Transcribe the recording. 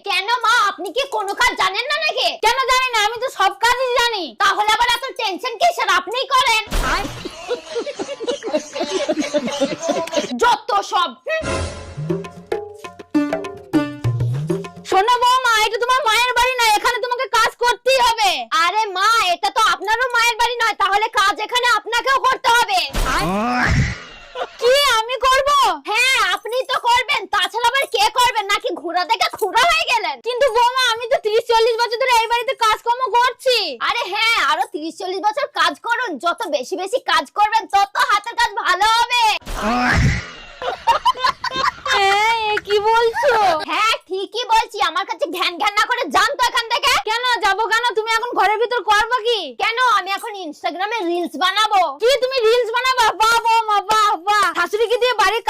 কেন মা, আপনি কি কোনো কাজ জানেন না নাকি? কেন জানি না, আমি তো সব কাজই জানি। তাহলে আবার এত টেনশন কিসের, আপনিই করেন। যত সব। শোনো বৌমা, এটা তোমার মায়ের বাড়ি না, এখানে তোমাকে কাজ করতেই হবে। আরে মা, এটা তো আপনারও মায়ের বাড়ি নয়, তাহলে কাজ এখানে আপনাকেও করতে হবে। কি আমি করব? হ্যাঁ, আপনিই তো করবেন, তাছাড়া আবার কে করবেন? নাকি ঘোড়া দেখে খুড়া হয়ে গেলেন? কিন্তু বৌমা, আমি তো 30-40 বছর ধরে এই বাড়িতে কাজকর্ম করছি। আরে হ্যাঁ, আরো 30-40 বছর কাজ করুন, যত বেশি বেশি কাজ করবেন তত হাতের কাজ ভালো হবে। হ্যাঁ, এ কি বলছো? হ্যাঁ ঠিকই বলছি, আমার কাছে ঘ্যান ঘ্যান না করে যান তো এখান থেকে। কেন যাবো কেন? তুমি এখন ঘরের ভিতর করবা কি? কেন, আমি এখন ইনস্টাগ্রামে রিলস বানাবো। কি তুমি রিলস বানাবা? বাহ বৌমা, বাহ বাহ। শাশুড়িকে দিয়ে বাড়ির কাজ